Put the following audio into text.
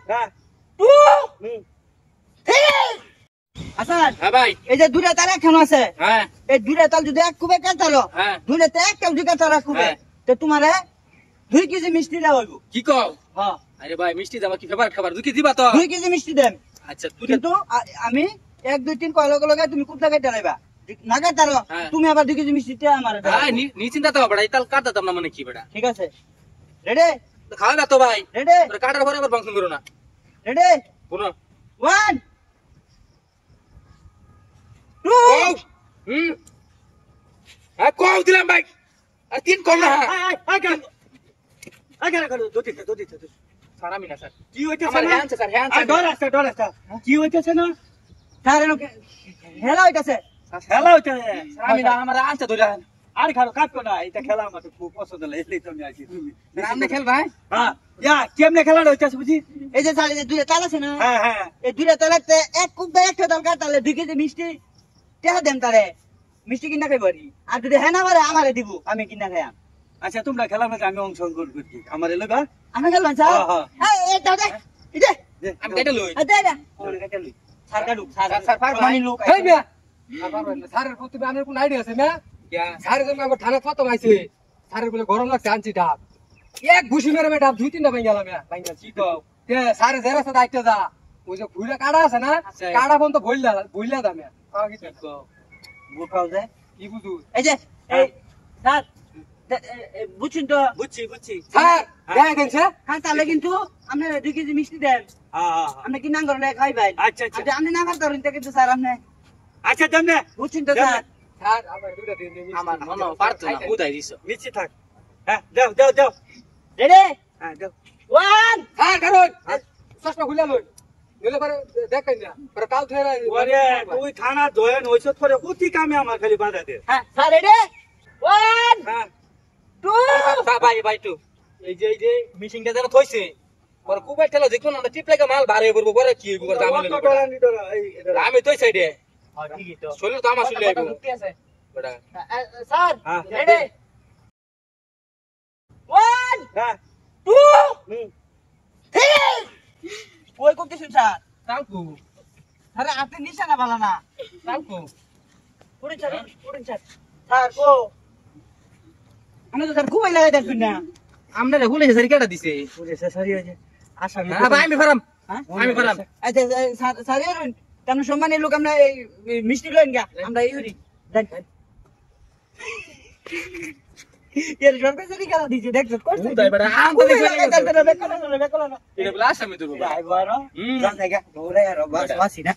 হ্যাঁ 2 আসান হ্যাঁ ভাই এই যে দুইটা তার একখান আছে হ্যাঁ এই দুইটা তাল যদি এক কুবে কাটালো হ্যাঁ দুইটাতে একটা যদি কাটারা কুবে হ্যাঁ। তো তোমারে 2 কেজি মিষ্টি দেওয়া হইব কি কও হ্যাঁ আরে ভাই মিষ্টি দাও কি ফেভারিট খাবার 2 কেজি দিবা তো 2 কেজি মিষ্টি দেন আচ্ছা তুই কিন্তু আমি 1 2 3 কয় লগে তুমি কুপটা কেটে লাইবা না কাটারো হ্যাঁ। তুমি আবার 2 কেজি মিষ্টি আমারে দাও ভাই নি চিন্তা তো বড় এই তাল কাটতে দাম না মানে কি বেটা ঠিক আছে রেডি তো খাওয়া না তো ভাই রেডি তোর কাটার পরে আবার ফাংশন করো না রেডি শুনো 1 2 হুম হ্যাঁ কও দিলাম ভাই আর 3 কম না আগে দুটি স্যার আমি না স্যার কি হইতেছে আমার না হ্যান্ড স্যার হ্যান্ড স্যার ডর আছে কি হইতেছে না স্যার এনো হেলা হইতেছে হেলা হইতেছে আমি না আমার আনতে ধরে আর খালো কাটকো না এটা খেলা আমার খুব পছন্দ লাগে এটাই তো আমি আছি তুমি সামনে খেল ভাই হ্যাঁ ইয়া কেমনে খেলা হইতাছে বুঝি এই যে স্যার এই যে দুইটা তাল আছে না হ্যাঁ হ্যাঁ এই দুইটা তালাতে এক কুপ দা একটা তাল কাটালে 2 কেজি মিষ্টি টেহা দেন তারে মিষ্টি কিনা খাইবারি আর যদি হ্যাঁ না মারে আমারে দিব আমি কিনা খাইয়াম আচ্ছা তোমরা খেলা মধ্যে আমি অংশগ্রহণ করছি আমারে লইবা আমি খেলবান স্যার হ্যাঁ এই দাও দে এই দে আমি কেটে লই দে দে ওরে কেটে লই স্যার কাটু স্যার পারবো আমি লোক এই মিয়া স্যারের প্রতি আমার কোন আইডিয়া আছে না স্যারের জন্য আমার থানা কত মাইছে স্যারের বলে গরম লাগছে আনছি ডাব এক ঘুষি মেরে ডাব 2-3টা ভাঙ গেলাম ভাঙা কি কও স্যারের জেরা সাথে আইতে যা ওই যে ফুইরা কাটা আছে না কাটা ফোন তো বইলা দামে কি কও বুঝাও যে কি বুঝু এই যে এই স্যার বুঝছেন তো বুঝছি স্যার দেখা গেছে হ্যাঁ তাহলে কিন্তু আপনারা 2 কেজি মিষ্টি দেন আপনি কি নাম করেন খাই ভাই আচ্ছা আপনি না করতে পারেন কিন্তু স্যার আপনি আচ্ছা দেন না বুঝছেন তো স্যার স্যার আমার দুইটা দিন আমার মনে পারতো না বুঝাই দিছো মিষ্টি থাক হ্যাঁ দাও রেডি হ্যাঁ দাও 1 স্যার কারণ চশমা খুলে লই নইলে পরে দেখাই না পরে কাল ধরে ওরে তুই থানা জয়েন হইছ করে অতি কামে আমার খালি বাধা দে হ্যাঁ স্যার রেডি 1 হ্যাঁ 2 ভাই টু এই যে মিশিংটা যেন থইছে পরে খুব একটা দেখুন আমরা টিপ লাগে মাল ভারে করব পরে কি হইব আমি তোই সাইডে ঠিকই তো শরীর তো আমার শরীর আইবো মুক্তি আছে বেটা স্যার হ্যাঁ। রেডি 1 হ্যাঁ 2 3 ওই করতে শুন স্যার তালকু আরে আপনি নিশানা ভালো না তালকু পুরিন স্যার স্যার কো আমি তো স্যার খুবই লাগাই দেখুন না আমরা হুলে সারি কেটা দিছে পুলিশ সারি হয়েছে আশা ভাই আমি ফারাম হ্যাঁ আমি ফারাম আচ্ছা স্যার এরুন তেমন সম্মানের লোক আমরা এই মিষ্টি লইন গা আমরা এই হরি দেন এর সরকার সারি খেলা দিছে দেখছ করছ তাই বেটা আম তো বেকলা না এটা বলা আসামি তো ভাই বড় জান জায়গা দৌড়ে আর বাস বাসি না